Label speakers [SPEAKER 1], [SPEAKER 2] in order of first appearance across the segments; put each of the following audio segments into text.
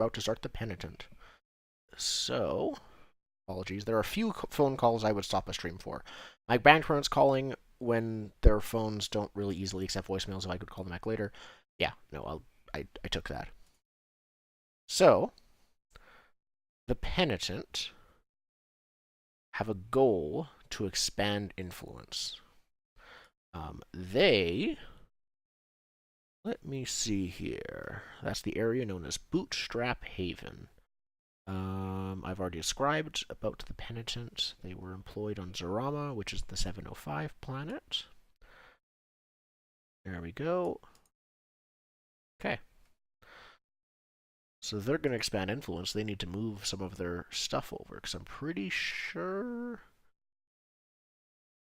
[SPEAKER 1] about to start the Penitent. So, apologies. There are a few phone calls I would stop a stream for. My grandparents calling when their phones don't really easily accept voicemails, if I could call them back later. Yeah, no, I took that. So, the Penitent have a goal to expand influence. Let me see here. That's the area known as Bootstrap Haven. I've already described about the Penitent. They were employed on Zarama, which is the 705 planet. There we go. Okay. So they're going to expand influence. They need to move some of their stuff over, because I'm pretty sure...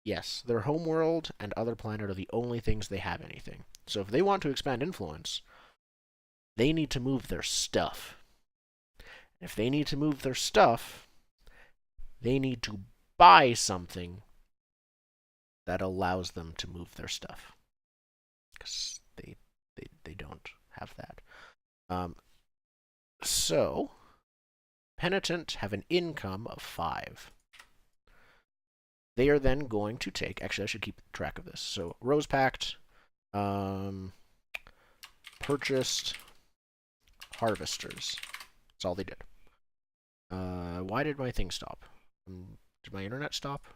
[SPEAKER 1] Yes, their homeworld and other planet are the only things they have anything. So if they want to expand influence, they need to move their stuff. If they need to move their stuff, they need to buy something that allows them to move their stuff. Because they don't have that. So, Penitent have an income of 5. They are then going to take... Actually, I should keep track of this. So, Rose Pact, purchased harvesters. That's all they did. Why did my thing stop? Did my internet stop?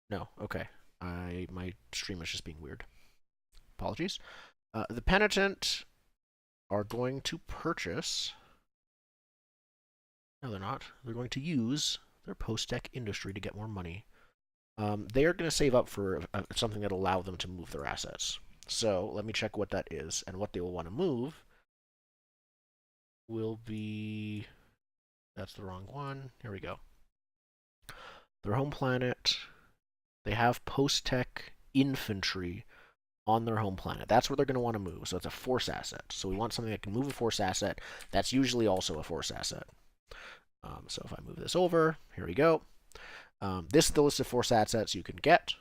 [SPEAKER 1] No, okay. My stream is just being weird. Apologies. The Penitent are going to purchase... No, they're not. They're going to use their post-tech industry to get more money. They are going to save up for something that will allow them to move their assets. So, let me check what that is. And what they will want to move will be... That's the wrong one. Here we go. Their home planet. They have post-tech infantry on their home planet. That's where they're going to want to move. So it's a force asset. So we want something that can move a force asset. That's usually also a force asset. So if I move this over, here we go. This is the list of force assets you can get.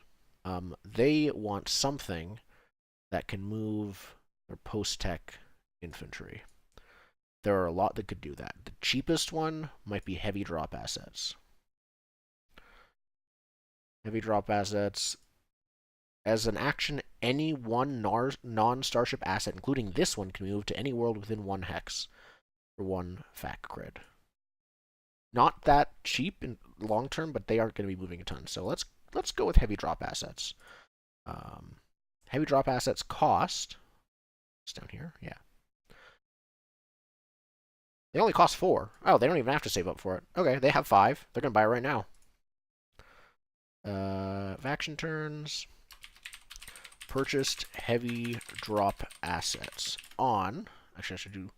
[SPEAKER 1] They want something that can move their post-tech infantry. There are a lot that could do that. The cheapest one might be heavy drop assets. Heavy drop assets. As an action, any one non-starship asset, including this one, can move to any world within 1 hex for 1 fact cred. Not that cheap in long term, but they aren't going to be moving a ton. So let's go with heavy drop assets. Heavy drop assets cost... It's down here, yeah. They only cost 4. Oh, they don't even have to save up for it. Okay, they have 5. They're going to buy it right now. Action turns... Purchased heavy drop assets on... Actually, I should do...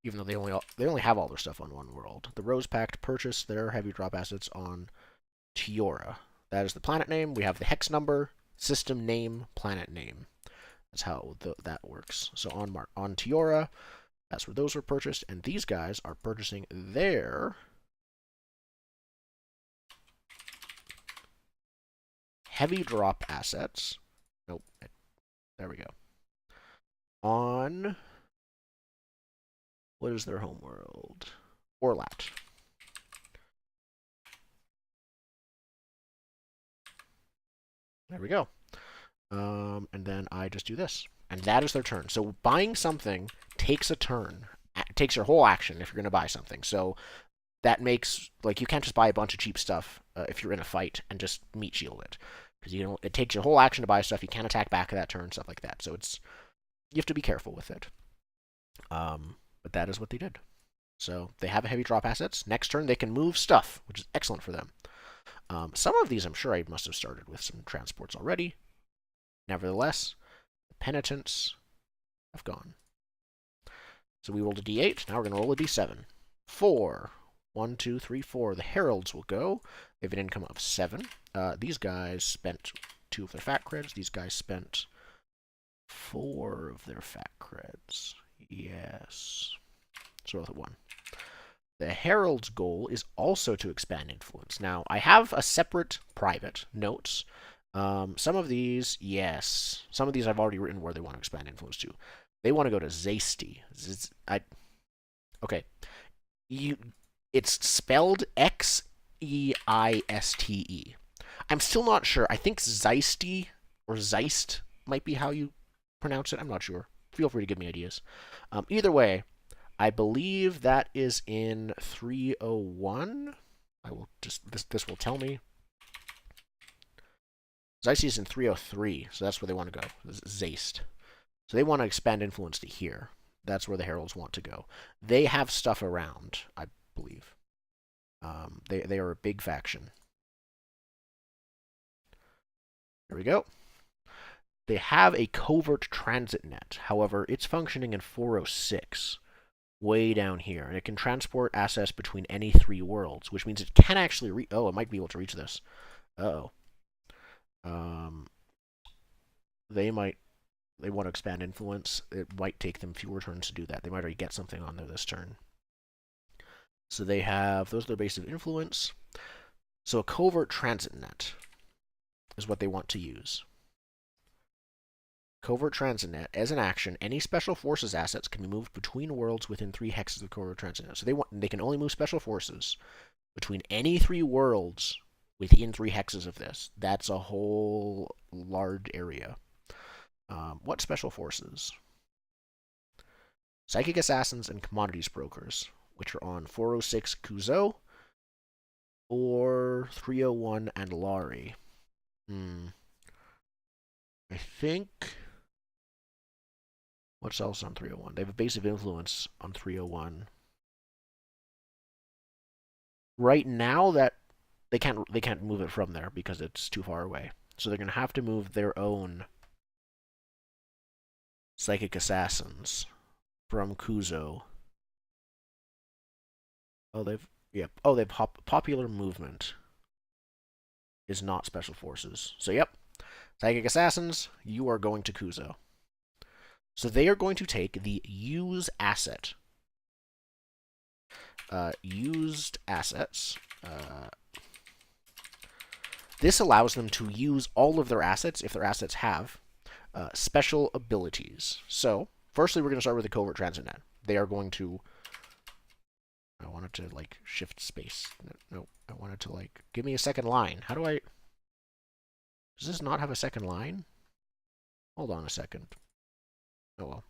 [SPEAKER 1] Even though they only have all their stuff on one world. The Rose Pact purchased their heavy drop assets on Tiora. That is the planet name. We have the hex number, system name, planet name. That's how that works. So on Tiora, that's where those were purchased. And these guys are purchasing their... heavy drop assets. Nope. There we go. On... What is their homeworld? Orlat. There we go. And then I just do this. And that is their turn. So buying something takes a turn. It takes your whole action if you're going to buy something. So that makes... Like, you can't just buy a bunch of cheap stuff if you're in a fight and just meat shield it. Because it takes your whole action to buy stuff. You can't attack back at that turn, stuff like that. So you have to be careful with it. But that is what they did. So they have heavy drop assets. Next turn, they can move stuff, which is excellent for them. Some of these, I'm sure I must have started with some transports already. Nevertheless, the Penitents have gone. So we rolled a d8. Now we're going to roll a d7. 4. 1, 2, 3, 4. The Heralds will go. They have an income of 7. These guys spent 2 of their fat creds. These guys spent 4 of their fat creds. Yes. So with a 1. The Herald's goal is also to expand influence. Now, I have a separate private notes. Some of these, yes. Some of these I've already written where they want to expand influence to. They want to go to Zaisty. Okay. You, it's spelled Xeiste. I'm still not sure. I think Zeisty or Zeist might be how you pronounce it. I'm not sure. Feel free to give me ideas. Either way, I believe that is in 301. I will just this will tell me. Zeisty is in 303, so that's where they want to go. Zeist. So they want to expand influence to here. That's where the heralds want to go. They have stuff around, I believe. They are a big faction. There we go. They have a covert transit net. However, it's functioning in 406, way down here, and it can transport assets between any 3 worlds, which means it can actually reach. Oh, it might be able to reach this. Uh-oh. They want to expand influence. It might take them fewer turns to do that. They might already get something on there this turn. So they have, those are their base of influence. So a covert transit net is what they want to use. Covert transit net, as an action, any special forces assets can be moved between worlds within 3 hexes of covert transit net. So they can only move special forces between any 3 worlds within 3 hexes of this. That's a whole large area. What special forces? Psychic Assassins and Commodities Brokers, which are on 406 Kuzo or 301 and Lari. I think. What's else on 301? They have a base of influence on 301. Right now, that they can't move it from there because it's too far away. So they're gonna have to move their own Psychic Assassins from Kuzo. Oh, they've popular movement is not special forces. So yep, Psychic Assassins, you are going to Kuzo. So they are going to take the use asset. Used assets. This allows them to use all of their assets, if their assets have, special abilities. So, firstly, we're going to start with the covert transit net. They are going to... I wanted to, like, shift space. No, I wanted to, like, give me a second line. How do I... Does this not have a second line? Hold on a second. Oh, well.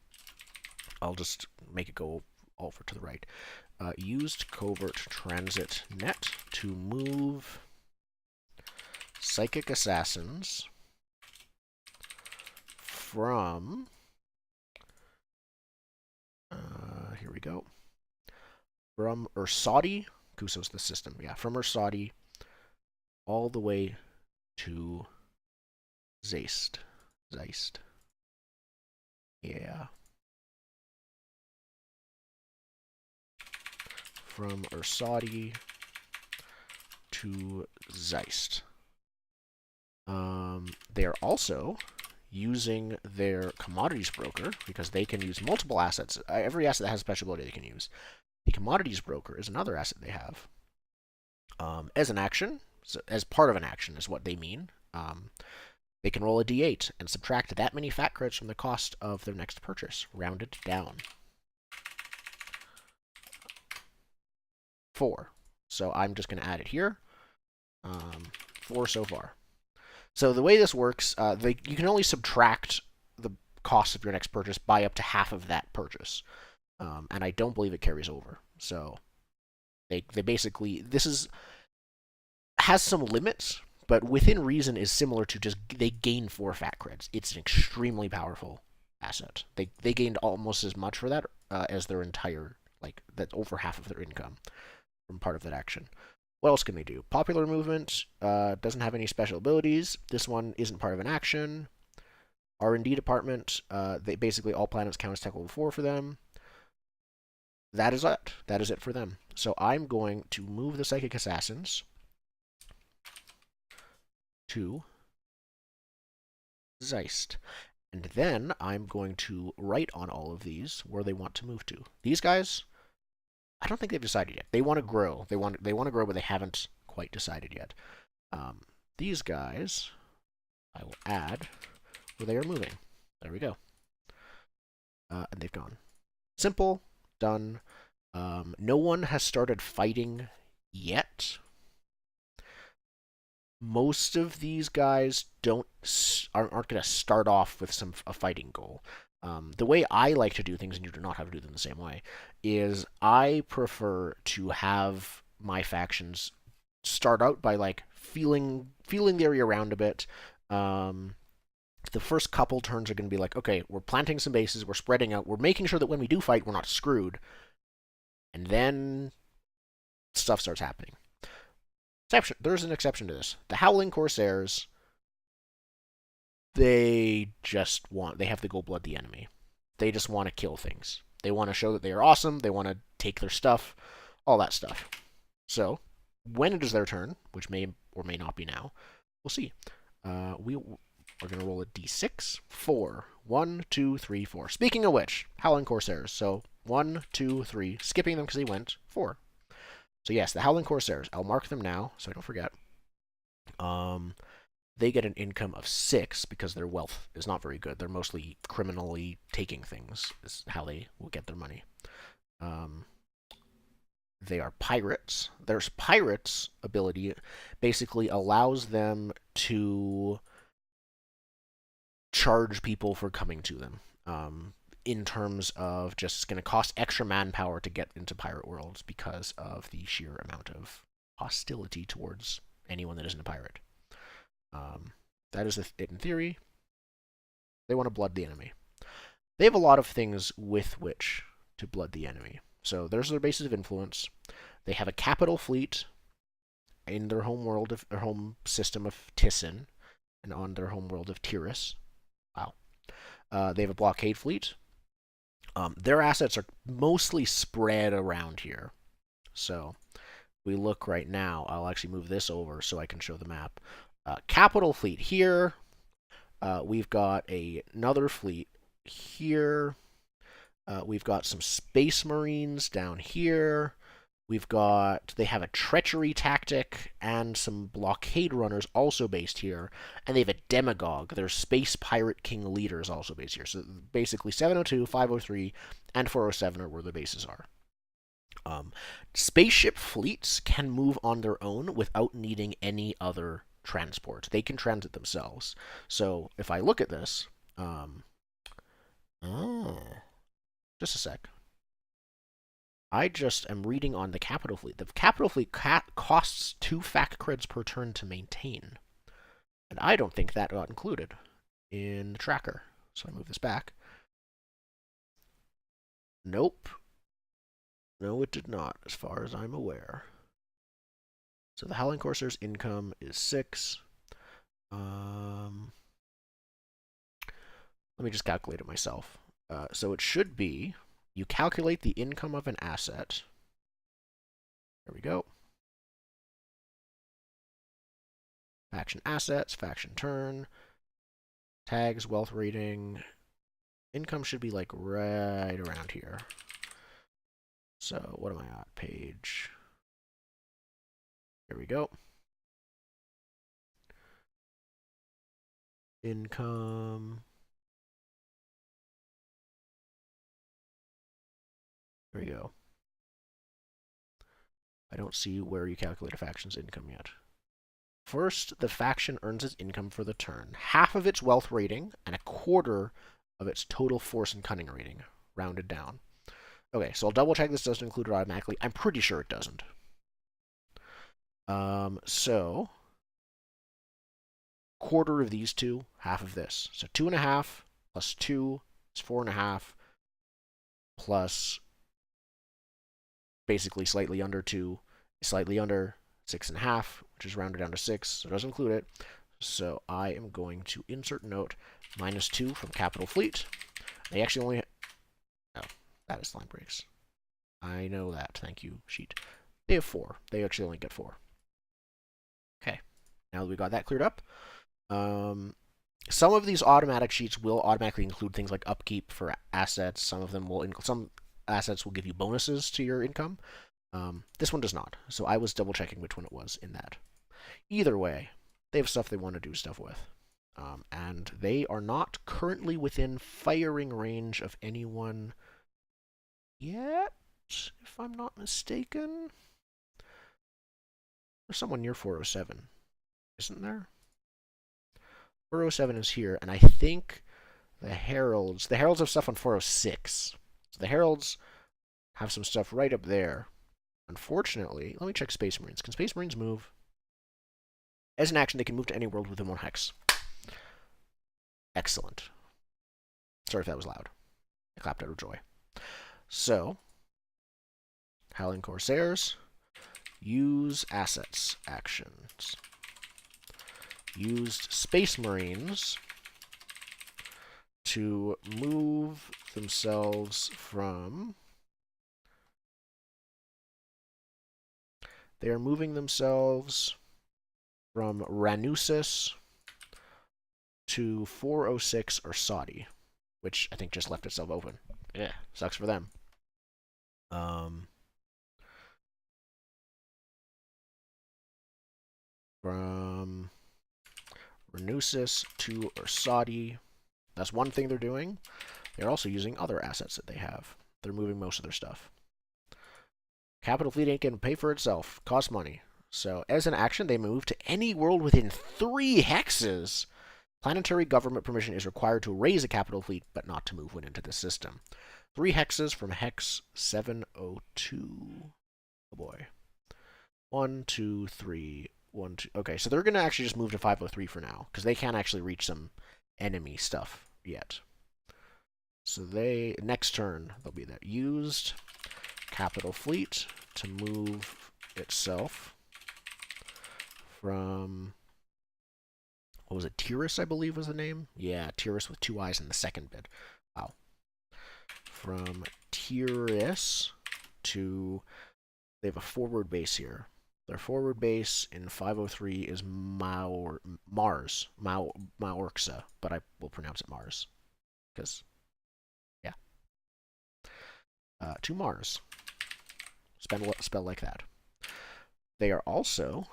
[SPEAKER 1] I'll just make it go over to the right. Used covert transit net to move Psychic Assassins from... here we go. From Ursadi, Kuso's the system, yeah, from Ursadi all the way to Zeist. Yeah. From Ursadi to Zeist. They are also using their commodities broker because they can use multiple assets. Every asset that has special ability they can use. The commodities broker is another asset they have. As an action, so as part of an action is what they mean. They can roll a d8 and subtract that many fat crits from the cost of their next purchase, rounded down. 4. So I'm just going to add it here. 4 so far. So the way this works, you can only subtract the cost of your next purchase by up to half of that purchase. And I don't believe it carries over. So they basically, has some limits, but within reason is similar to just, they gain 4 fat creds. It's an extremely powerful asset. They gained almost as much for that as their entire, like, that's over half of their income from part of that action. What else can they do? Popular movement doesn't have any special abilities. This one isn't part of an action. R&D department, they basically all planets count as tech level 4 for them. That is it. That is it for them. So I'm going to move the Psychic Assassins to Zeist. And then I'm going to write on all of these where they want to move to. These guys, I don't think they've decided yet. They want to grow. They want to grow, but they haven't quite decided yet. These guys, I will add where they are moving. There we go. and they've gone. Simple, done. No one has started fighting yet. Most of these guys aren't going to start off with a fighting goal. The way I like to do things, and you do not have to do them the same way, is I prefer to have my factions start out by like feeling the area around a bit. The first couple turns are going to be like, okay, we're planting some bases, we're spreading out, we're making sure that when we do fight, we're not screwed, and then stuff starts happening. There's an exception to this. The Howling Corsairs, they have to go blood the enemy. They just want to kill things. They want to show that they are awesome. They want to take their stuff, all that stuff. So, when it is their turn, which may or may not be now, we'll see. We are going to roll a d6. 4. 1, 2, 3, 4. Speaking of which, Howling Corsairs. So, 1, 2, 3. Skipping them because they went 4. So yes, the Howling Corsairs. I'll mark them now so I don't forget. They get an income of 6 because their wealth is not very good. They're mostly criminally taking things is how they will get their money. They are pirates. Their pirates ability basically allows them to charge people for coming to them. In terms of just going to cost extra manpower to get into pirate worlds because of the sheer amount of hostility towards anyone that isn't a pirate. That is it in theory. They want to blood the enemy. They have a lot of things with which to blood the enemy. So there's their bases of influence. They have a capital fleet in their home world of their home system of Tissin, and on their home world of Tyrus. Wow. They have a blockade fleet. Their assets are mostly spread around here. So we look right now. I'll actually move this over so I can show the map. Capital fleet here. We've got another fleet here. We've got some space marines down here. They have a treachery tactic and some blockade runners also based here. And they have a demagogue. Their space pirate king leaders also based here. So basically 702, 503, and 407 are where the bases are. Spaceship fleets can move on their own without needing any other transport. They can transit themselves. So if I look at this, just a sec. I just am reading on the capital fleet. The capital fleet costs 2 fact creds per turn to maintain. And I don't think that got included in the tracker. So I move this back. Nope. No, it did not, as far as I'm aware. So the Howling Corsairs' income is 6. Let me just calculate it myself. So it should be, you calculate the income of an asset. There we go. Faction assets, faction turn, tags, wealth rating. Income should be like right around here. So what am I at? Page. There we go. Income. There we go. I don't see where you calculate a faction's income yet. First, the faction earns its income for the turn. Half of its wealth rating and a quarter of its total force and cunning rating, rounded down. Okay, so I'll double check this doesn't include it automatically. I'm pretty sure it doesn't. So, quarter of these two, half of this. So 2.5 plus 2 is 4.5 plus basically slightly under 2, slightly under 6.5, which is rounded down to 6, so it doesn't include it. So I am going to insert note -2 from Capital Fleet. They actually only... Oh, that is line breaks. I know that. Thank you, sheet. They have 4. They actually only get 4. Okay. Now that we got that cleared up, some of these automatic sheets will automatically include things like upkeep for assets. Some of them will include... Some assets will give you bonuses to your income. This one does not. So I was double checking which one it was in that. Either way, they have stuff they want to do stuff with. And they are not currently within firing range of anyone yet, if I'm not mistaken. There's someone near 407, isn't there? 407 is here, and I think the Heralds have stuff on 406. So the Heralds have some stuff right up there. Unfortunately, let me check Space Marines. Can Space Marines move? As an action, they can move to any world within 1 hex. Excellent. Sorry if that was loud. I clapped out of joy. So, Howling Corsairs, use assets actions. Used Space Marines to move themselves from... They are moving themselves from Ranusis to 406 or Saudi, which I think just left itself open. Yeah, sucks for them. From Ranusis to Saudi, that's one thing they're doing. They're also using other assets that they have. They're moving most of their stuff. Capital Fleet ain't gonna pay for itself. Costs money. So, as an action, they move to any world within 3 hexes. Planetary government permission is required to raise a capital fleet, but not to move one into the system. 3 hexes from hex 702. Oh boy. 1, 2, 3, 1, 2. Okay, so they're going to actually just move to 503 for now, because they can't actually reach some enemy stuff yet. So they, next turn, they'll be that used capital fleet to move itself from, what was it, Tyrus, I believe was the name? Yeah, Tyrus with 2 eyes in the second bit. Wow. From Tyrus to, they have a forward base here. Their forward base in 503 is Mars, Maorxa, but I will pronounce it Mars, because, yeah. To Mars. Spell like that. They are also...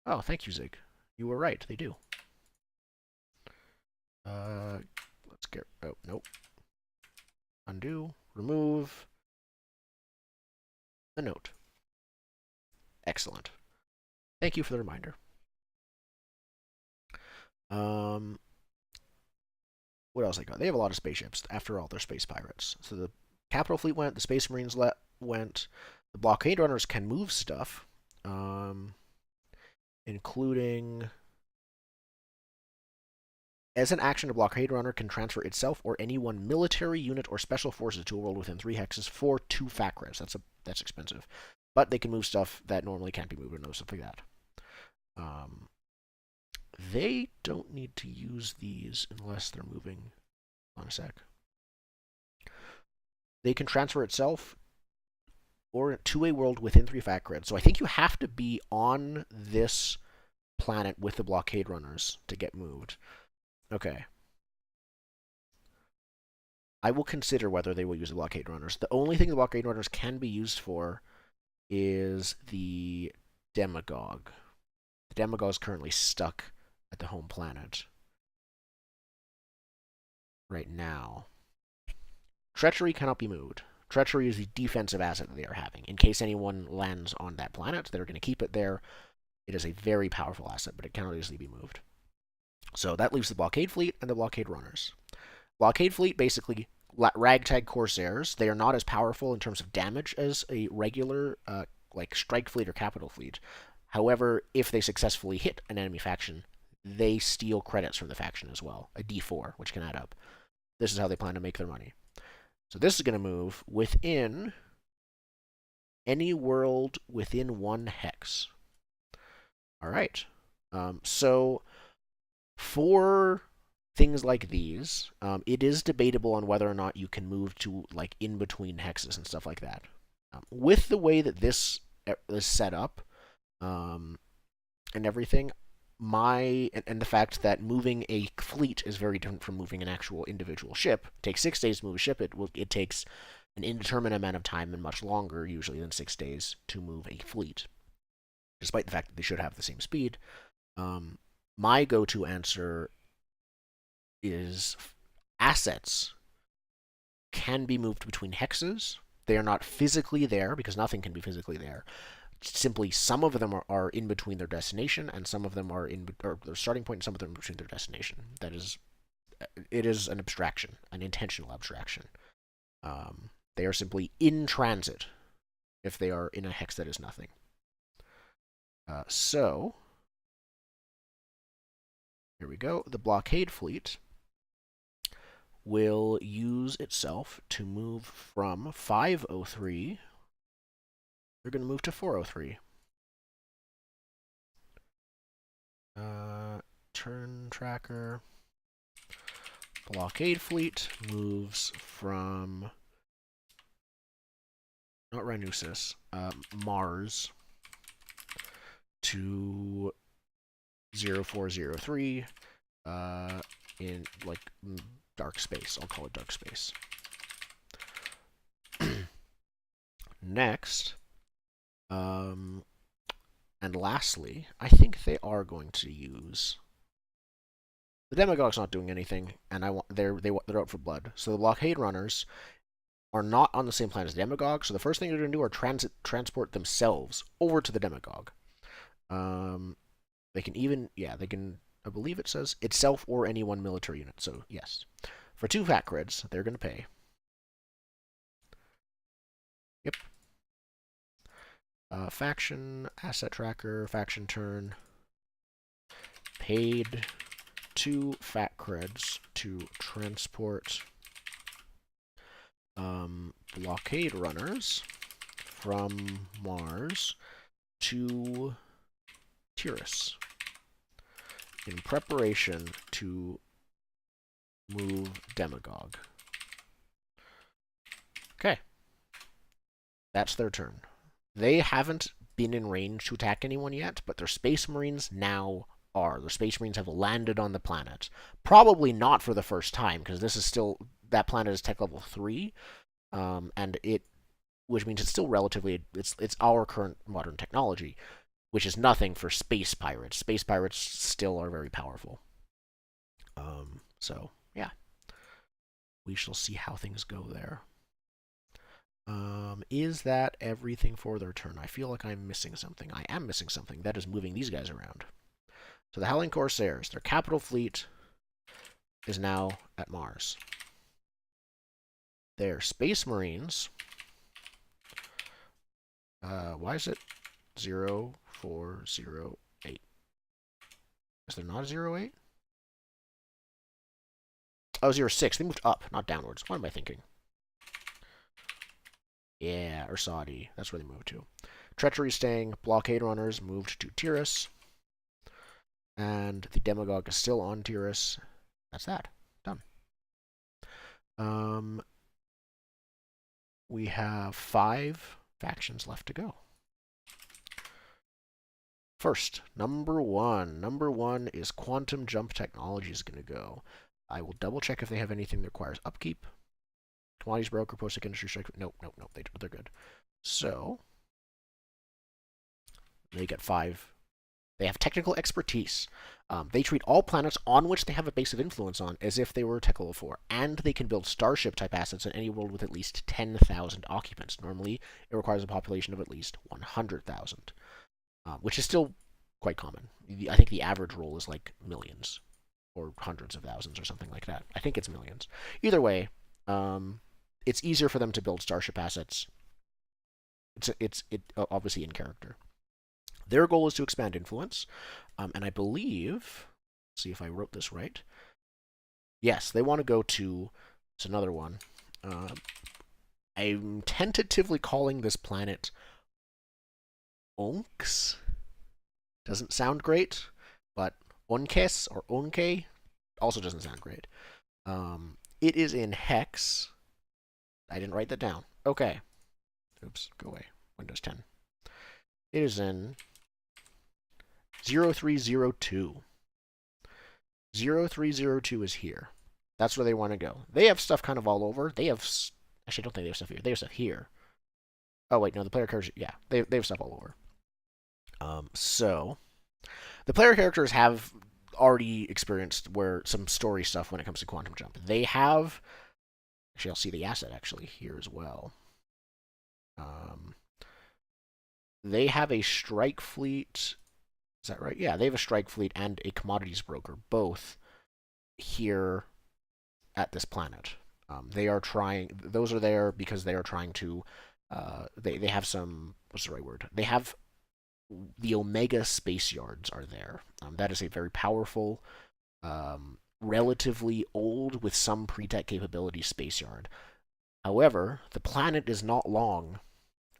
[SPEAKER 1] Oh, thank you, Zig. You were right, they do. Let's get... Oh, nope. Undo. Remove the note. Excellent. Thank you for the reminder. What else I got? They have a lot of spaceships. After all, they're space pirates. So the Capital Fleet went, the Space Marines went. The Blockade Runners can move stuff, including... As an action, a Blockade Runner can transfer itself or any one military unit or special forces to a world within 3 hexes for 2 facreds. That's expensive. But they can move stuff that normally can't be moved or no stuff like that. They don't need to use these unless they're moving. Hold on a sec. They can transfer itself or to a world within 3 facreds. So I think you have to be on this planet with the Blockade Runners to get moved. Okay. I will consider whether they will use the Blockade Runners. The only thing the Blockade Runners can be used for is the Demagogue. The Demagogue is currently stuck at the home planet right now. Treachery cannot be moved. Treachery is the defensive asset that they are having. In case anyone lands on that planet, they're going to keep it there. It is a very powerful asset, but it cannot easily be moved. So that leaves the Blockade Fleet and the Blockade Runners. Blockade Fleet, basically ragtag Corsairs. They are not as powerful in terms of damage as a regular like Strike Fleet or Capital Fleet. However, if they successfully hit an enemy faction, they steal credits from the faction as well, a D4, which can add up. This is how they plan to make their money. So this is going to move within any world within 1 hex. All right. So for things like these, it is debatable on whether or not you can move to like in between hexes and stuff like that. With the way that this is set up and everything, and the fact that moving a fleet is very different from moving an actual individual ship. It takes 6 days to move a ship. It takes an indeterminate amount of time and much longer, usually, than 6 days to move a fleet, despite the fact that they should have the same speed. my go-to answer is assets can be moved between hexes. They are not physically there because nothing can be physically there. Simply, some of them are in between their destination, and some of them are in or their starting point, and some of them are between their destination. That is, it is an abstraction, an intentional abstraction. They are simply in transit if they are in a hex that is nothing. So, here we go. The blockade fleet will use itself to move from 503. They're going to move to 403. Turn tracker. Blockade fleet moves from not Rhanusis, Mars to 0403 in like dark space. I'll call it dark space. Next, and lastly, I think they are going to use the Demogog's not doing anything, and they're out for blood. So the blockade runners are not on the same planet as the Demogog. So the first thing they're going to do are transport themselves over to the Demogog. They can even they can. I believe it says itself or any one military unit. So yes, for 2 fat creds, they're going to pay. Yep. Faction asset tracker, faction turn. Paid 2 fat creds to transport blockade runners from Mars to Tyrus in preparation to move Demogog. Okay. That's their turn. They haven't been in range to attack anyone yet, but their Space Marines now are. The Space Marines have landed on the planet. Probably not for the first time, because this is still, that planet is tech level 3, and which means it's still relatively, it's our current modern technology, which is nothing for space pirates. Space pirates still are very powerful. So, yeah. We shall see how things go there. Is that everything for their turn? I feel like I'm missing something. I am missing something. That is moving these guys around. So the Howling Corsairs, their capital fleet is now at Mars. Their Space Marines, why is it 0408? Is there not a 08? Oh, 06. They moved up, not downwards. What am I thinking? Yeah, Ursadi. That's where they moved to. Treachery staying. Blockade runners moved to Tyrus. And the Demogog is still on Tyrus. That's that. Done. We have 5 factions left to go. First, number 1. Number 1 is Quantum Jump Technology is going to go. I will double check if they have anything that requires upkeep. Commodities broker, post industry strike. Nope, they're good. So, they get 5. They have technical expertise. They treat all planets on which they have a base of influence on as if they were Tech Level 4, and they can build starship-type assets in any world with at least 10,000 occupants. Normally, it requires a population of at least 100,000, which is still quite common. I think the average roll is like millions, or hundreds of thousands, or something like that. I think it's millions. Either way, it's easier for them to build starship assets. It's obviously in character. Their goal is to expand influence, and I believe, let's see if I wrote this right. Yes, they want to go to, it's another one. I'm tentatively calling this planet Onks. Doesn't sound great, but Onkes or Onke also doesn't sound great. It is in Hex. I didn't write that down. Okay. Oops, go away. Windows 10. It is in 0302. 0302 is here. That's where they want to go. They have stuff kind of all over. They have... Actually, I don't think they have stuff here. They have stuff here. Oh, wait, no, the player characters... Yeah, they have stuff all over. So, the player characters have already experienced where some story stuff when it comes to Quantum Jump. They have, actually, I'll see the asset actually here as well. They have a strike fleet. Is that right? Yeah, they have a strike fleet and a commodities broker, both here at this planet. They are trying. Those are there because they are trying to. They have some. What's the right word? They have the Omega space yards are there. That is a very powerful, relatively old with some pre-tech capability space yard. However, the planet is not long.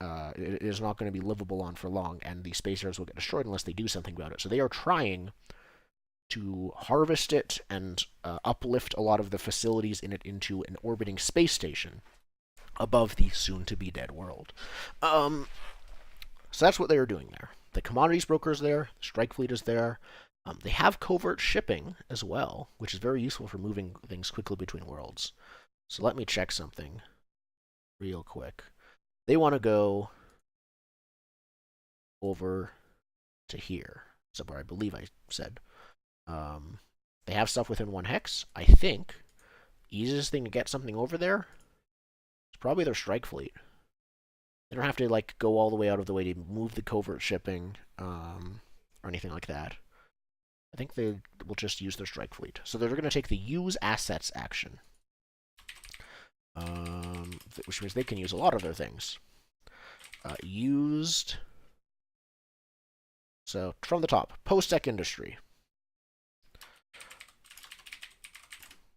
[SPEAKER 1] It is not going to be livable on for long, and the space yards will get destroyed unless they do something about it. So they are trying to harvest it and uplift a lot of the facilities in it into an orbiting space station above the soon-to-be dead world. So that's what they are doing there. The commodities broker is there, the strike fleet is there. They have covert shipping as well, which is very useful for moving things quickly between worlds. So let me check something real quick. They want to go over to here, somewhere I believe I said. They have stuff within 1 hex. I think easiest thing to get something over there is probably their strike fleet. They don't have to like go all the way out of the way to move the covert shipping or anything like that. I think they will just use their strike fleet. So they're going to take the use assets action, which means they can use a lot of their things. Used. So from the top, post-tech industry.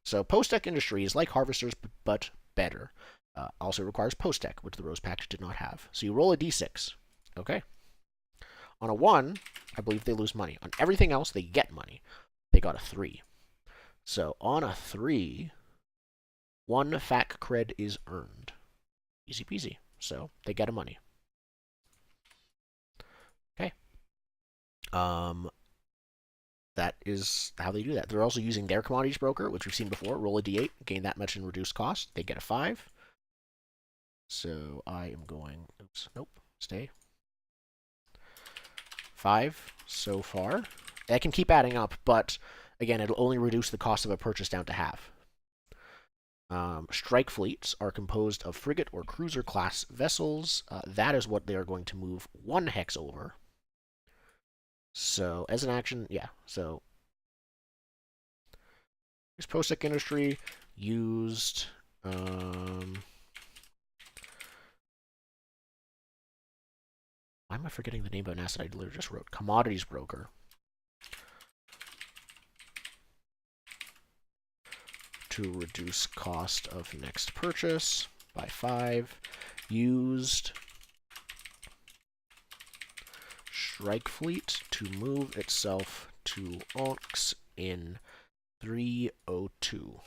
[SPEAKER 1] So post-tech industry is like harvesters, but better. Also requires post-tech, which the Rose Pact did not have. So you roll a d6. Okay. On a 1, I believe they lose money. On everything else, they get money. They got a 3. So on a 3, 1 fac cred is earned. Easy peasy. So they get a money. Okay. That is how they do that. They're also using their commodities broker, which we've seen before. Roll a d8, gain that much in reduced cost. They get a 5. So I am going, oops, nope, stay. 5 so far. That can keep adding up, but again, it'll only reduce the cost of a purchase down to half. Strike fleets are composed of frigate or cruiser class vessels. That is what they are going to move 1 hex over. So as an action, yeah, so here's post-tech industry used. Why am I forgetting the name of an asset I literally just wrote? Commodities broker. To reduce cost of next purchase by 5. Used strike fleet to move itself to Onx in 302.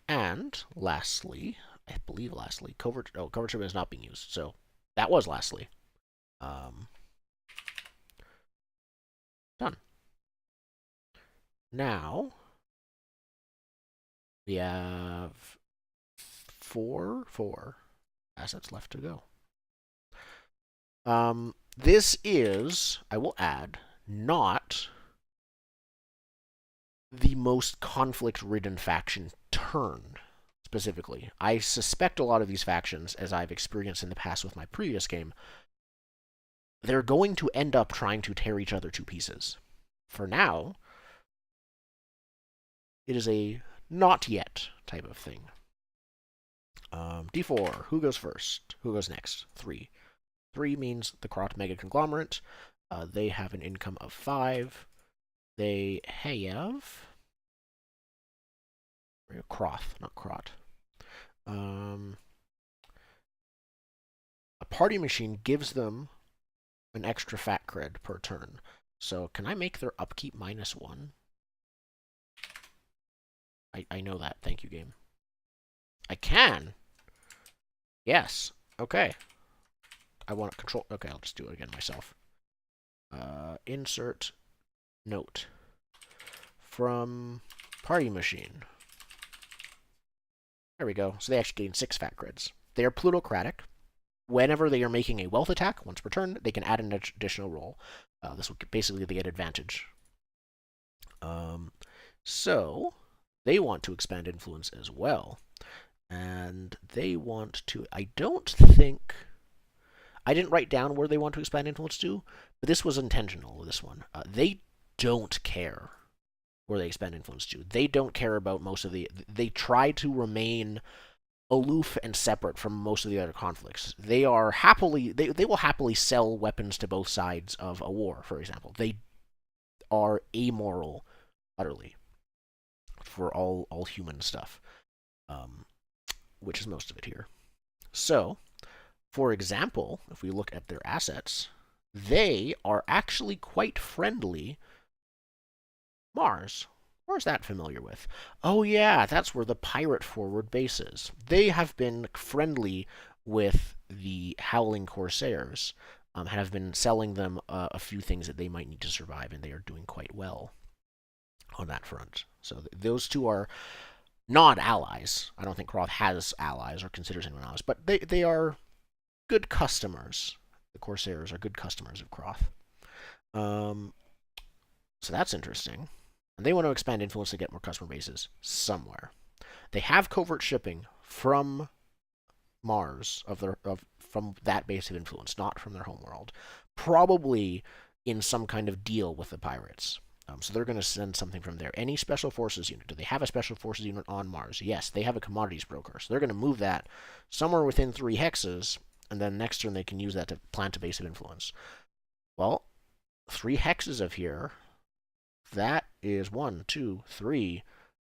[SPEAKER 1] And lastly, I believe lastly, covert shipping is not being used. So that was lastly. Done. Now we have four assets left to go. This is, I will add, not the most conflict-ridden faction turn. Specifically, I suspect a lot of these factions, as I've experienced in the past with my previous game, they're going to end up trying to tear each other to pieces. For now, it is a not yet type of thing. D4, who goes first? Who goes next? 3. 3 means the Krot Mega Conglomerate. They have an income of 5. They have... Kroth, not Krot. A party machine gives them an extra fat cred per turn. So can I make their upkeep -1? I know that. Thank you, game. I can. Yes. Okay. I want to control. Okay, I'll just do it again myself. Insert note from party machine. There we go. So they actually gain 6 fat creds. They are plutocratic, whenever they are making a wealth attack, once per turn, they can add an additional roll. This will basically they get advantage. So they want to expand influence as well. And they want to, I don't think, I didn't write down where they want to expand influence to, but this was intentional, this one. They don't care where they expand influence to. They don't care about most of they try to remain aloof and separate from most of the other conflicts. They are happily, they will happily sell weapons to both sides of a war, for example. They are amoral, utterly, for all human stuff. Which is most of it here. So, for example, if we look at their assets, they are actually quite friendly. Mars. Where's that familiar with? Oh yeah, that's where the pirate forward base is. They have been friendly with the Howling Corsairs, and have been selling them a few things that they might need to survive, and they are doing quite well on that front. So those two are not allies. I don't think Croth has allies or considers anyone allies, but they are good customers. The Corsairs are good customers of Croth. So that's interesting. And they want to expand influence to get more customer bases somewhere. They have covert shipping from Mars from that base of influence, not from their homeworld. Probably in some kind of deal with the pirates. So they're going to send something from there. Any special forces unit? Do they have a special forces unit on Mars? Yes, they have a commodities broker. So they're going to move that somewhere within 3 hexes, and then next turn they can use that to plant a base of influence. Well, 3 hexes of here, that is 1, 2, 3.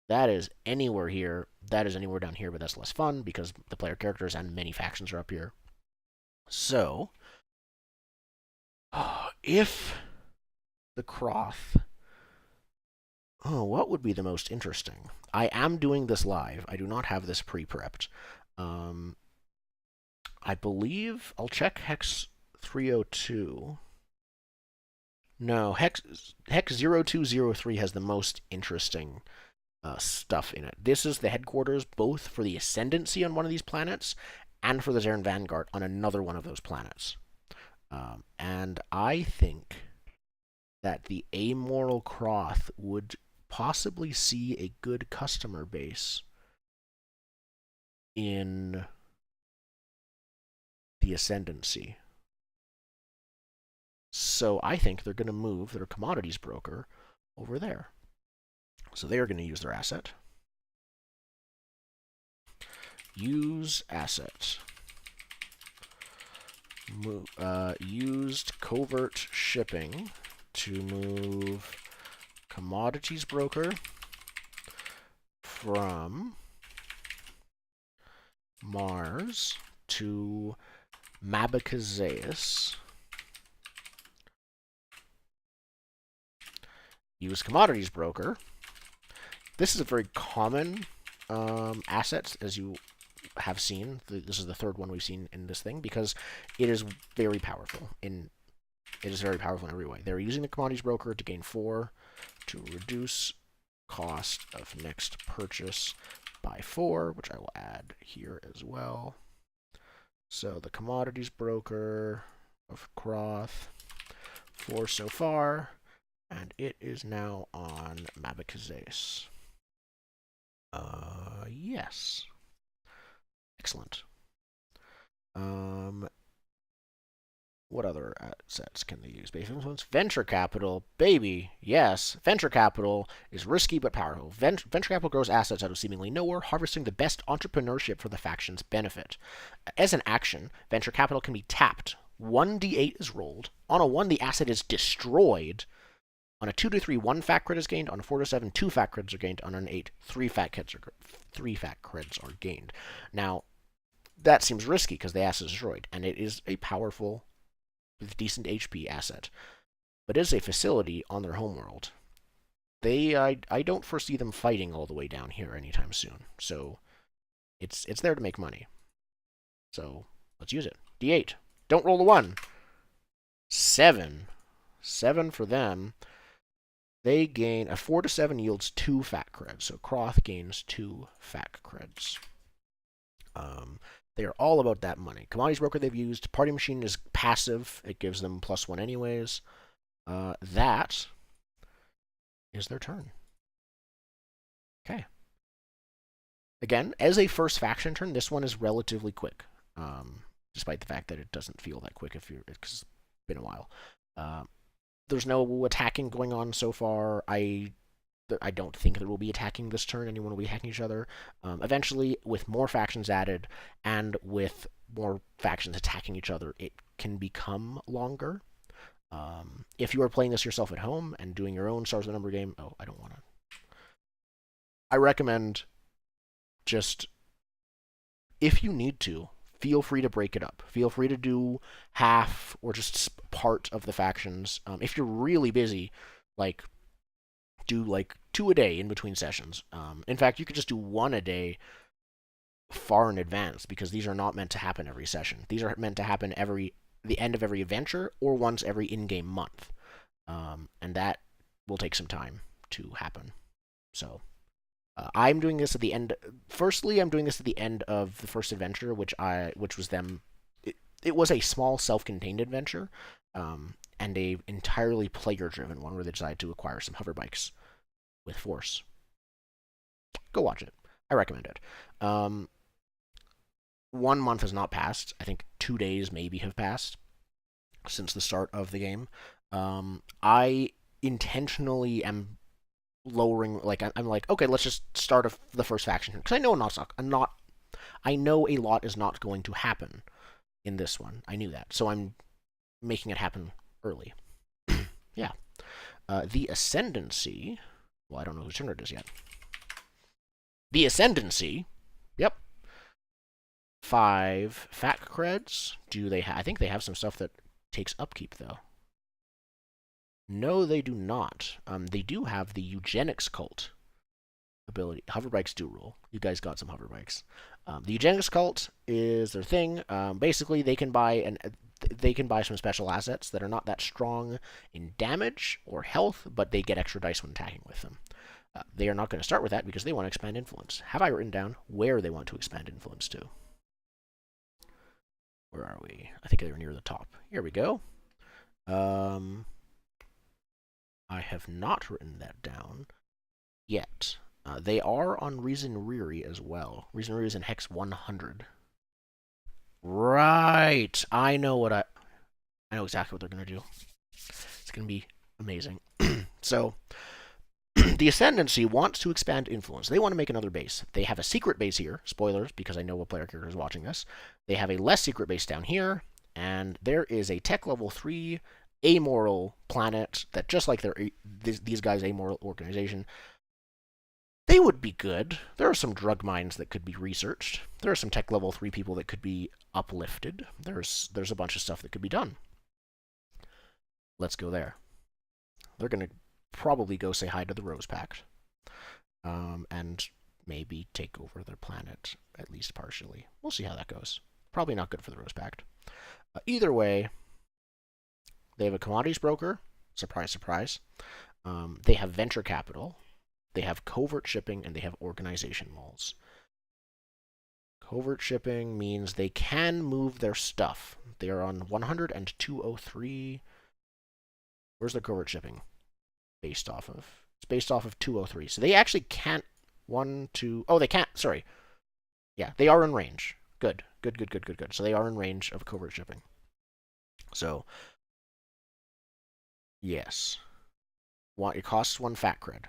[SPEAKER 1] That is anywhere here. That is anywhere down here, but that's less fun because the player characters and many factions are up here. So, if the Croth... Oh, what would be the most interesting? I am doing this live. I do not have this pre-prepped. I believe... I'll check Hex 302. No, Hex 0203 has the most interesting stuff in it. This is the headquarters both for the Ascendancy on one of these planets and for the Zerran Vanguard on another one of those planets. And I think that the amoral Croth would possibly see a good customer base in the Ascendancy. So I think they're going to move their commodities broker over there. So they are going to use their asset. Use asset. Used covert shipping to move commodities broker from Mars to Mabakazeus. Use commodities broker. This is a very common asset, as you have seen. This is the third one we've seen in this thing because it is very powerful. It is very powerful in every way. They're using the commodities broker to gain 4, to reduce cost of next purchase by 4, which I will add here as well. So the commodities broker of Croth, 4 so far, and it is now on Mabakazeus. Yes. Excellent. What other assets can they use? Base influence? Venture capital. Baby. Yes. Venture capital is risky but powerful. Venture capital grows assets out of seemingly nowhere, harvesting the best entrepreneurship for the faction's benefit. As an action, venture capital can be tapped. 1d8 is rolled. On a 1, the asset is destroyed. On a 2 to 3, 1 fat cred is gained. On a 4 to 7, 2 fat creds are gained. On an 8, 3 fat creds are gained. Now, that seems risky because the asset is destroyed, and it is a powerful, with decent HP asset. But it is a facility on their homeworld. I don't foresee them fighting all the way down here anytime soon. So, it's there to make money. So, let's use it. D8. Don't roll the 1. 7. 7 for them. They gain, a 4 to 7 yields 2 fat creds. So Croth gains 2 fat creds. They are all about that money. Commodities broker they've used. Party machine is passive. It gives them +1 anyways. That is their turn. Okay. Again, as a first faction turn, this one is relatively quick, despite the fact that it doesn't feel that quick because it's been a while. There's no attacking going on so far. I don't think there will be attacking this turn. Anyone will be attacking each other. Eventually, with more factions added and with more factions attacking each other, it can become longer. If you are playing this yourself at home and doing your own Stars of the Number game, I don't want to. I recommend just, if you need to, feel free to break it up. Feel free to do half or just part of the factions. If you're really busy, do 2 a day in between sessions. In fact, you could just do 1 a day far in advance, because these are not meant to happen every session. These are meant to happen the end of every adventure or once every in-game month. And that will take some time to happen. So I'm doing this at the end. Firstly, I'm doing this at the end of the first adventure, which was them. It was a small, self-contained adventure, and a entirely player-driven one where they decided to acquire some hover bikes with force. Go watch it. I recommend it. 1 month has not passed. I think 2 days maybe have passed since the start of the game. I intentionally am lowering, I'm like, okay, let's just start the first faction because I know a lot is not going to happen in this one. I knew that, so I'm making it happen early. Yeah. The Ascendancy. Well, I don't know whose turn it is yet. The Ascendancy. Yep. 5 fat creds. Do they I think they have some stuff that takes upkeep, though. No, they do not. They do have the Eugenics Cult ability. Hoverbikes do rule. You guys got some hoverbikes. The Eugenics Cult is their thing. Basically, they can buy some special assets that are not that strong in damage or health, but they get extra dice when attacking with them. They are not going to start with that because they want to expand influence. Have I written down where they want to expand influence to? Where are we? I think they're near the top. Here we go. I have not written that down yet. They are on Reason Reary as well. Reason Reary is in Hex 100. Right. I know exactly what they're going to do. It's going to be amazing. So, the Ascendancy wants to expand influence. They want to make another base. They have a secret base here. Spoilers, because I know what player character is watching this. They have a less secret base down here, and there is a tech level 3 amoral planet that, just like these guys' amoral organization, they would be good. There are some drug mines that could be researched. There are some tech level 3 people that could be uplifted. There's a bunch of stuff that could be done. Let's go there. They're going to probably go say hi to the Rose Pact. And maybe take over their planet, at least partially. We'll see how that goes. Probably not good for the Rose Pact. Either way, they have a commodities broker. Surprise, surprise. They have venture capital. They have covert shipping, and they have organization malls. Covert shipping means they can move their stuff. They are on 100 and 203. Where's their covert shipping based off of? It's based off of 203. So they actually can't. 1, 2. Oh, they can't. Sorry. Yeah, they are in range. Good. So they are in range of covert shipping. So, yes. It costs 1 fat cred,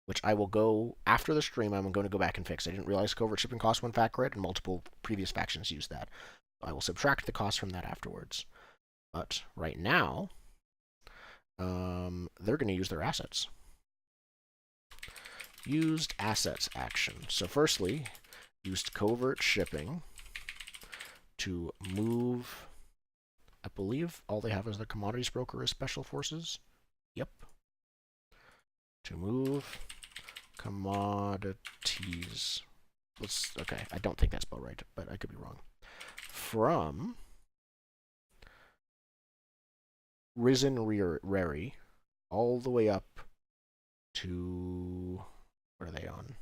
[SPEAKER 1] which I will go, after the stream, I'm going to go back and fix. I didn't realize covert shipping costs 1 fat cred, and multiple previous factions use that. I will subtract the cost from that afterwards. But right now, they're going to use their assets. Used assets action. So firstly, used covert shipping to move. I believe all they have as their commodities broker is special forces. Yep. To move commodities. Okay, I don't think that's spelled right, but I could be wrong. From Risen Reary all the way up to, what are they on?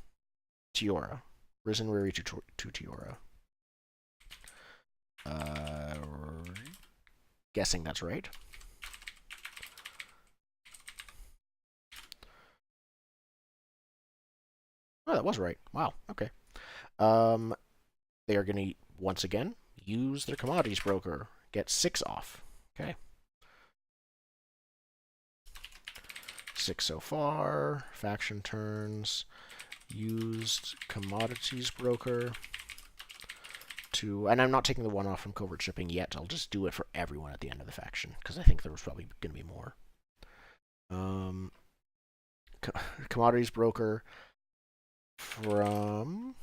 [SPEAKER 1] Tiora. Risen Reary to Tiora. Uh, guessing that's right. Oh, that was right. Wow. Okay. Um, they are going to once again use their commodities broker. Get 6 off. Okay. 6 so far. Faction turns. Used commodities broker to, and I'm not taking the one off from covert shipping yet. I'll just do it for everyone at the end of the faction because I think there was probably going to be more. Um, commodities broker from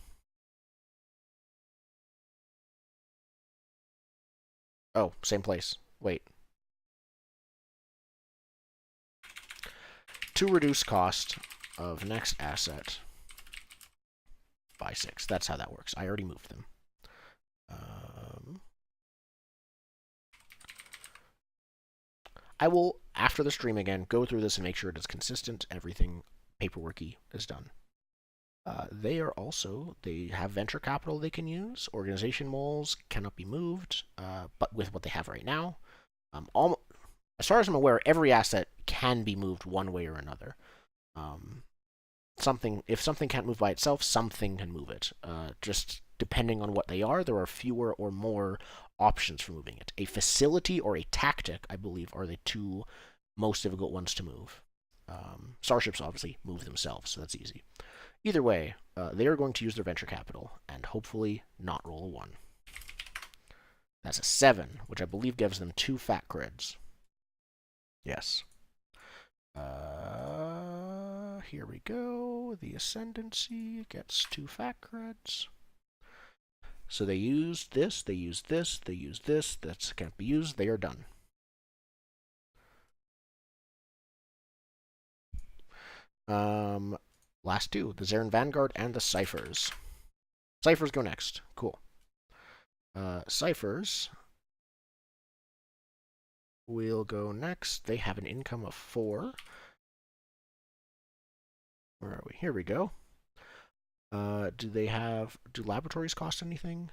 [SPEAKER 1] same place. Wait. To reduce cost of next asset by 6. That's how that works. I already moved them. I will, after the stream again, go through this and make sure it is consistent. Everything paperworky is done. They have venture capital they can use. Organization moles cannot be moved, but with what they have right now, as far as I'm aware, every asset can be moved one way or another. If something can't move by itself, something can move it. Just depending on what they are, there are fewer or more options for moving it. A facility or a tactic, I believe, are the two most difficult ones to move. Starships obviously move themselves, so that's easy. Either way, they are going to use their venture capital and hopefully not roll a 1. That's a 7, which I believe gives them 2 fat creds. Yes. Here we go. The Ascendancy gets 2 fat creds. So they used this, they used this, they used this. That can't be used. They are done. Last 2, the Zarin Vanguard and the Ciphers. Ciphers go next. Cool. Ciphers will go next. They have an income of 4. Where are we? Here we go. Do laboratories cost anything?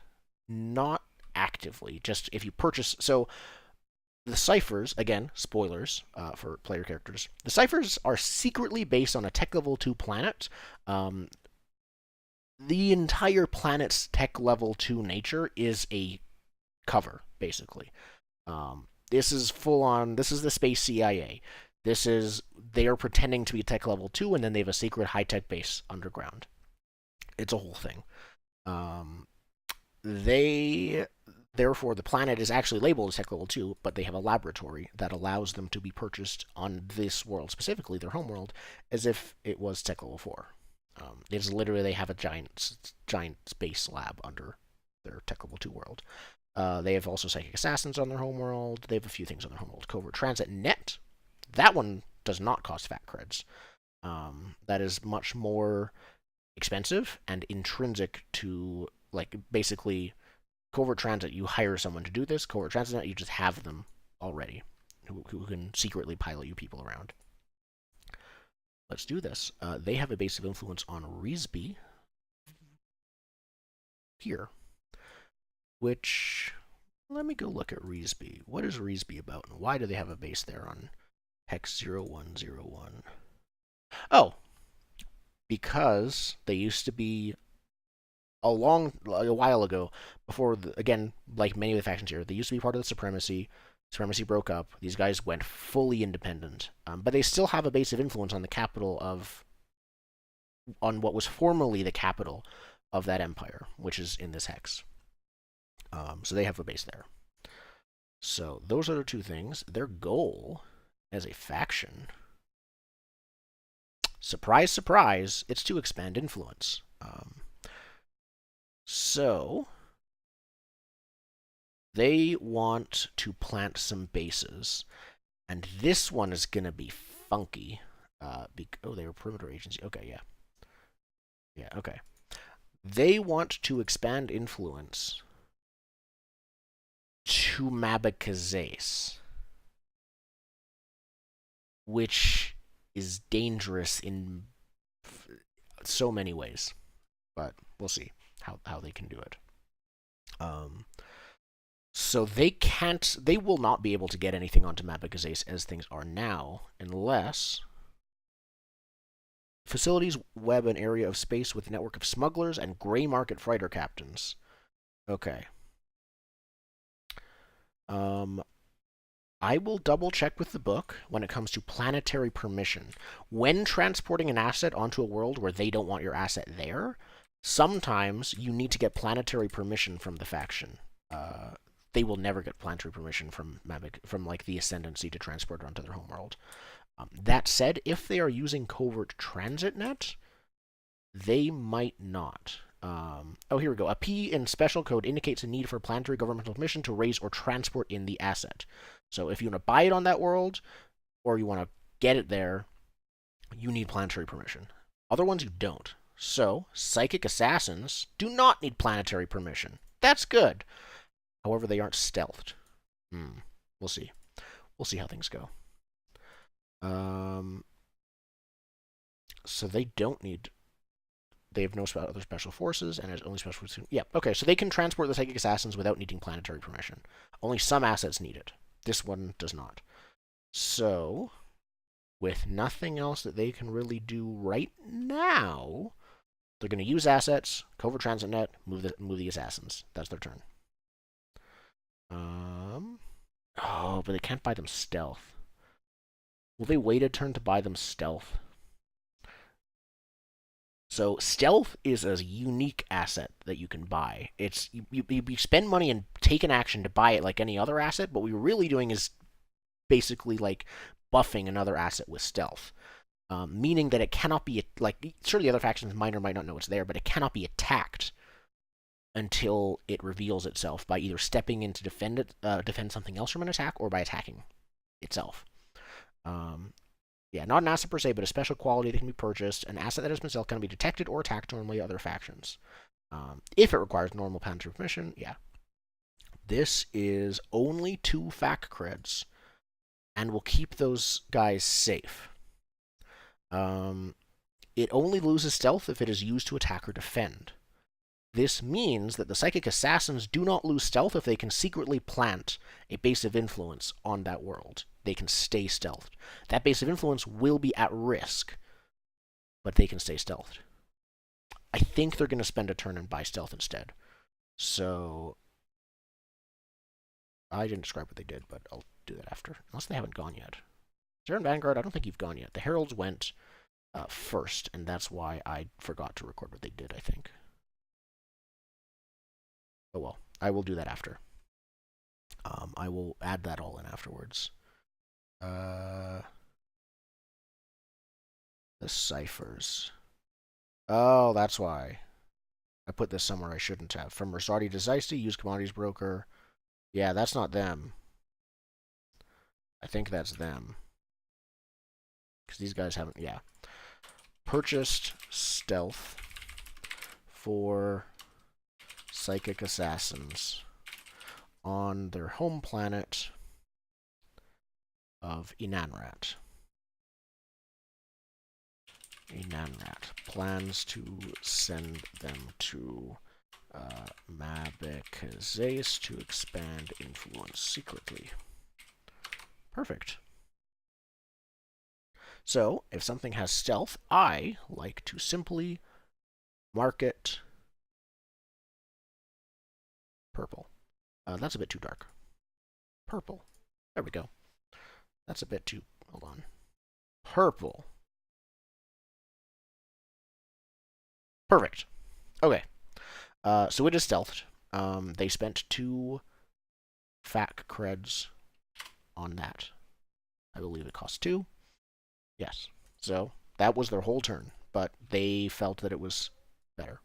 [SPEAKER 1] Not actively, just if you purchase. So the ciphers, again, spoilers for player characters. The ciphers are secretly based on a tech level 2 planet. The entire planet's tech level 2 nature is a cover, basically. This is full on. This is the space CIA. They are pretending to be tech level 2, and then they have a secret high tech base underground. It's a whole thing. Therefore, the planet is actually labeled as tech level 2, but they have a laboratory that allows them to be purchased on this world, specifically their homeworld, as if it was tech level 4. It's literally, they have a giant space lab under their tech level 2 world. They have also psychic assassins on their homeworld. They have a few things on their homeworld. Covert Transit Net. That one does not cost fat creds. That is much more expensive and intrinsic to, like, basically Covert Transit. You hire someone to do this. Covert Transit Net, you just have them already who can secretly pilot you people around. Let's do this. They have a base of influence on Reesby here, which, let me go look at Reesby. What is Reesby about, and why do they have a base there on Hex 0101? Oh, because they used to be a while ago, before, again, like many of the factions here, they used to be part of the Supremacy. Supremacy broke up. These guys went fully independent, but they still have a base of influence on the capital on what was formerly the capital of that empire, which is in this hex. So they have a base there. So those are the 2 things. Their goal as a faction, surprise, surprise, it's to expand influence. So they want to plant some bases, and this one is going to be funky. They were perimeter agency. Okay, yeah. Yeah, okay. They want to expand influence to Mabakazes, which is dangerous in so many ways. But we'll see how they can do it. So they will not be able to get anything onto Mabagaze as things are now, unless facilities web an area of space with a network of smugglers and gray market freighter captains. Okay. I will double check with the book when it comes to planetary permission. When transporting an asset onto a world where they don't want your asset there, sometimes you need to get planetary permission from the faction. They will never get planetary permission from like the Ascendancy to transport it onto their homeworld. That said, if they are using covert transit net, they might not. Oh, here we go. A P in special code indicates a need for planetary governmental permission to raise or transport in the asset. So if you want to buy it on that world, or you want to get it there, you need planetary permission. Other ones you don't. So, psychic assassins do not need planetary permission. That's good. However, they aren't stealthed. We'll see. We'll see how things go. So they don't need... They have no other special forces, and it's only special forces. Yeah, okay, so they can transport the psychic assassins without needing planetary permission. Only some assets need it. This one does not. So, with nothing else that they can really do right now, they're going to use assets, covert transit net, move the assassins. That's their turn. Oh, but they can't buy them stealth. Will they wait a turn to buy them stealth? So stealth is a unique asset that you can buy. It's you spend money and take an action to buy it like any other asset, but what you're really doing is basically like buffing another asset with stealth. Meaning that it cannot be, like, sure, the other factions might or might not know it's there, but it cannot be attacked until it reveals itself by either stepping in to defend something else from an attack, or by attacking itself. Yeah, not an asset per se, but a special quality that can be purchased. An asset that has been sold can be detected or attacked normally other factions. If it requires normal planetary permission, yeah. This is only 2 fac creds, and will keep those guys safe. It only loses stealth if it is used to attack or defend. This means that the psychic assassins do not lose stealth if they can secretly plant a base of influence on that world. They can stay stealthed. That base of influence will be at risk, but they can stay stealthed. I think they're going to spend a turn and buy stealth instead. So, I didn't describe what they did, but I'll do that after. Unless they haven't gone yet. SWN Vanguard, I don't think you've gone yet. The Heralds went first, and that's why I forgot to record what they did, I think. Oh well, I will do that after. I will add that all in afterwards. The ciphers. Oh, that's why. I put this somewhere I shouldn't have. From Rosardi to Zeisti, use commodities broker. Yeah, that's not them. I think that's them. Because these guys haven't, yeah. Purchased stealth for psychic assassins on their home planet of Inanrat. Inanrat plans to send them to Mabagaze to expand influence secretly. Perfect. So, if something has stealth, I like to simply mark it purple. That's a bit too dark. Purple. There we go. That's a bit too... Hold on. Purple. Perfect. Okay. So it is stealthed. They spent 2 fac creds on that. I believe it costs 2. Yes. So that was their whole turn, but they felt that it was better.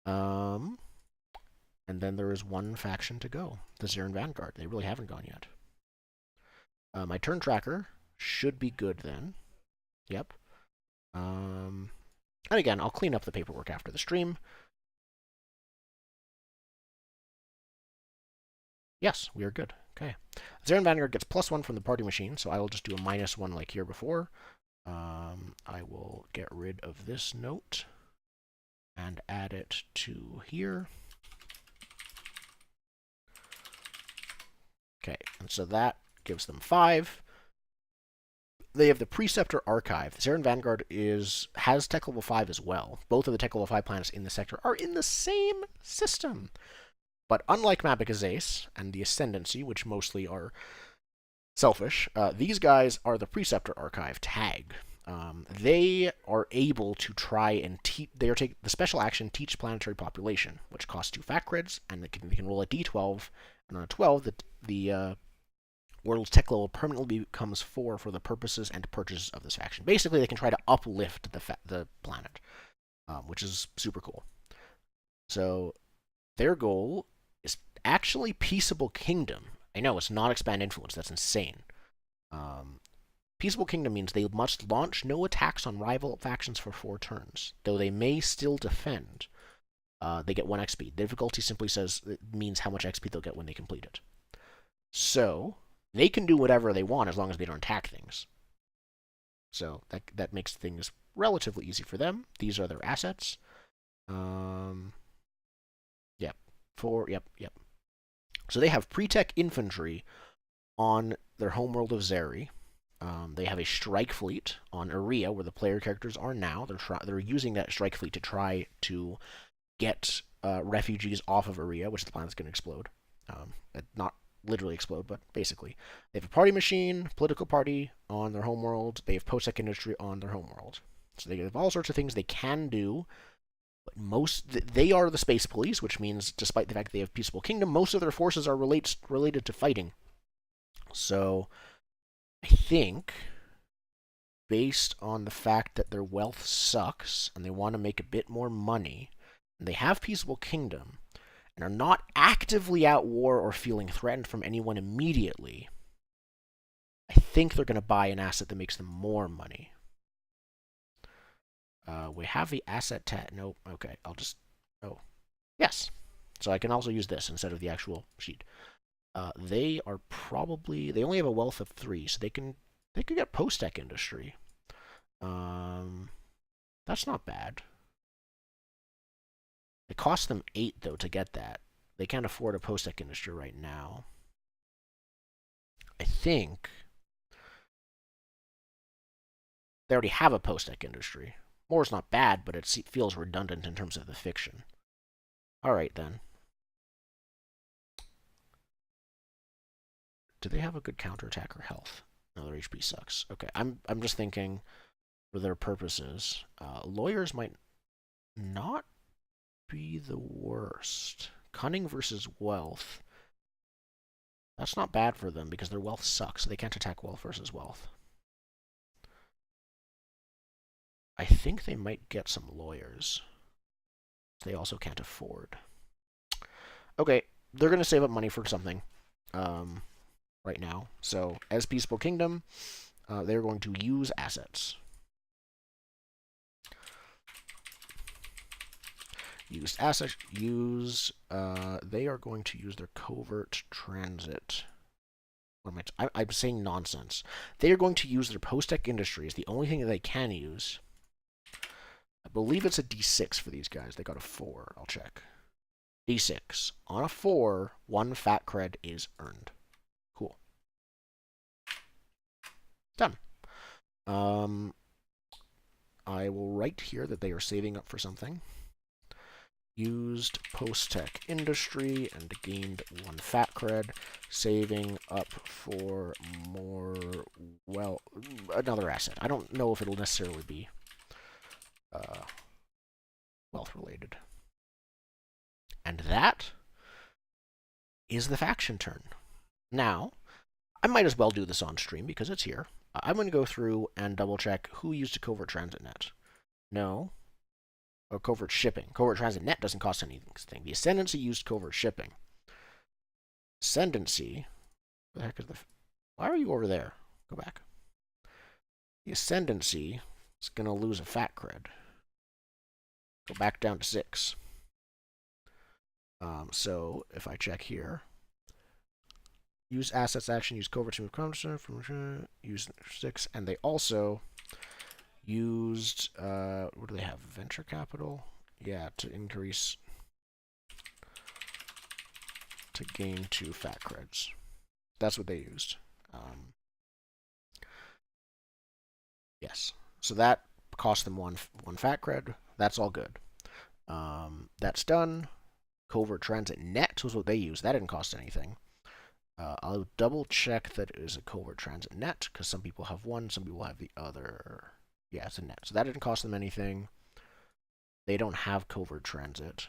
[SPEAKER 1] And then there is 1 faction to go, the SWN Vanguard. They really haven't gone yet. My turn tracker should be good then. Yep. And again, I'll clean up the paperwork after the stream. Yes, we are good. Okay. SWN Vanguard gets +1 from the party machine, so I will just do a -1 like here before. I will get rid of this note and add it to here. So that gives them 5. They have the Preceptor Archive. The Saren Vanguard has Tech Level 5 as well. Both of the Tech Level 5 planets in the sector are in the same system. But unlike Mabicazace and the Ascendancy, which mostly are selfish, these guys are the Preceptor Archive tag. They are able to try and take the special action Teach Planetary Population, which costs 2 fact creds, and they can roll a d12, and on a 12, the world's tech level permanently becomes 4 for the purposes and purchases of this faction. Basically, they can try to uplift the planet, which is super cool. So their goal is actually Peaceable Kingdom. I know, it's not Expand Influence. That's insane. Peaceable Kingdom means they must launch no attacks on rival factions for 4 turns, though they may still defend. They get 1 XP. Difficulty simply means how much XP they'll get when they complete it. So they can do whatever they want as long as they don't attack things. So that makes things relatively easy for them. These are their assets. Yep. Yep. So they have Pre-Tech Infantry on their homeworld of Zeri. They have a strike fleet on Aria, where the player characters are now. They're using that strike fleet to try to get refugees off of Aria, which the planet's going to explode. Not literally explode, but basically. They have a party machine, political party on their homeworld. They have post-tech industry on their homeworld. So they have all sorts of things they can do. But they are the space police, which means, despite the fact that they have Peaceable Kingdom, most of their forces are related to fighting. So I think, based on the fact that their wealth sucks and they want to make a bit more money, and they have Peaceable Kingdom, and are not actively at war or feeling threatened from anyone immediately, I think they're going to buy an asset that makes them more money. We have the asset tab. Nope. Okay, I'll just... Oh. Yes. So I can also use this instead of the actual sheet. They are probably... They only have a wealth of 3, so they can get post-tech industry. That's not bad. It costs them 8, though, to get that. They can't afford a post-tech industry right now. I think they already have a post-tech industry. More is not bad, but it feels redundant in terms of the fiction. All right, then. Do they have a good counterattack or health? No, their HP sucks. Okay, I'm just thinking, for their purposes, lawyers might not be the worst. Cunning versus wealth. That's not bad for them because their wealth sucks. So they can't attack wealth versus wealth. I think they might get some lawyers. They also can't afford. Okay, they're going to save up money for something right now. So, as Peaceable Kingdom, they're going to use assets. Used assets, they are going to use their covert transit. What am I'm saying nonsense. They are going to use their post-tech industries, the only thing that they can use. I believe it's a D6 for these guys. They got a 4. I'll check. D6. On a 4, 1 fat cred is earned. Cool. Done. I will write here that they are saving up for something. Used post-tech industry and gained 1 fat cred. Saving up for more, well, another asset. I don't know if it'll necessarily be wealth related. And that is the faction turn. Now, I might as well do this on stream because it's here. I'm going to go through and double check who used a covert transit net. No. Or covert shipping. Covert transit net doesn't cost anything. The Ascendancy used covert shipping. Ascendancy. What the heck is the... Why are you over there? Go back. The Ascendancy is going to lose a fat cred. Go back down to 6. So if I check here, use assets action, use covert to move, use 6, and they also used what do they have? Venture capital? Yeah, to increase, to gain 2 fat creds. That's what they used. Yes. So that cost them one fat cred. That's all good. That's done. Covert Transit Net was what they used. That didn't cost anything. I'll double check that it is a Covert Transit Net, because some people have one, some people have the other. Yeah, it's a net. So that didn't cost them anything. They don't have Covert Transit.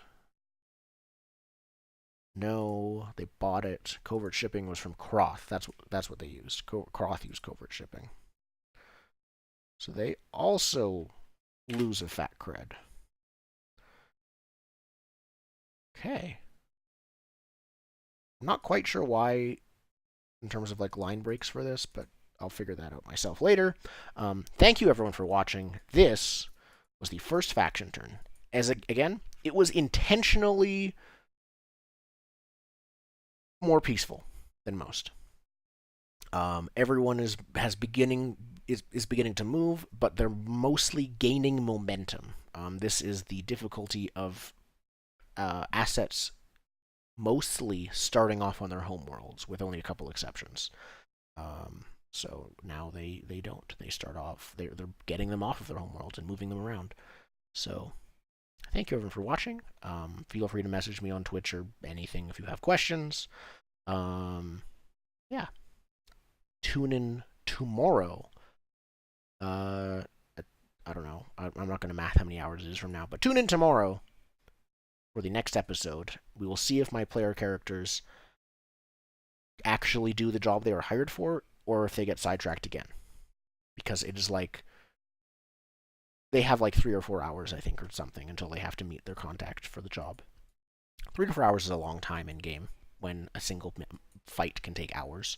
[SPEAKER 1] No, they bought it. Covert Shipping was from Croth. That's what they used. Croth used Covert Shipping. So they also lose a fat cred. Okay. I'm not quite sure why in terms of like line breaks for this, but I'll figure that out myself later. Thank you everyone for watching. This was the first faction turn. Again, it was intentionally more peaceful than most. Everyone is beginning to move, but they're mostly gaining momentum. This is the difficulty of assets mostly starting off on their home worlds, with only a couple exceptions. So now they don't. They start off, they're getting them off of their home worlds and moving them around. So thank you everyone for watching. Feel free to message me on Twitch or anything if you have questions. Yeah. Tune in tomorrow. I don't know. I'm not going to math how many hours it is from now, but tune in tomorrow for the next episode. We will see if my player characters actually do the job they were hired for, or if they get sidetracked again. Because it is like, they have like 3 or 4 hours, I think, or something, until they have to meet their contact for the job. 3 to 4 hours is a long time in game, when a single fight can take hours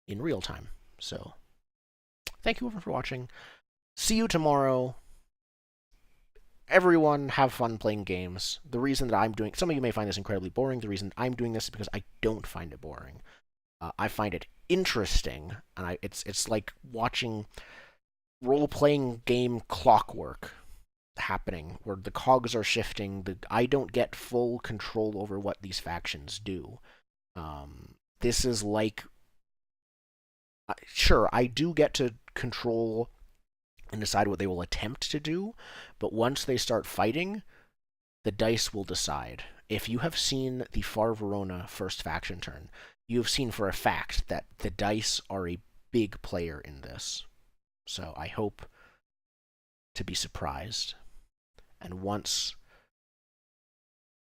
[SPEAKER 1] in real time. So, thank you everyone for watching. See you tomorrow. Everyone have fun playing games. The reason that I'm doing, some of you may find this incredibly boring. The reason I'm doing this is because I don't find it boring. I find it interesting, and it's like watching role-playing game clockwork happening, where the cogs are shifting. I don't get full control over what these factions do. This is like, sure, I do get to control and decide what they will attempt to do, but once they start fighting, the dice will decide. If you have seen the Far Verona first faction turn, you have seen for a fact that the dice are a big player in this. So I hope to be surprised. And once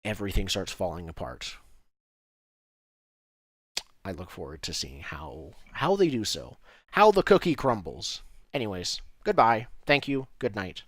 [SPEAKER 1] everything starts falling apart, I look forward to seeing how they do so. How the cookie crumbles. Anyways, goodbye. Thank you. Good night.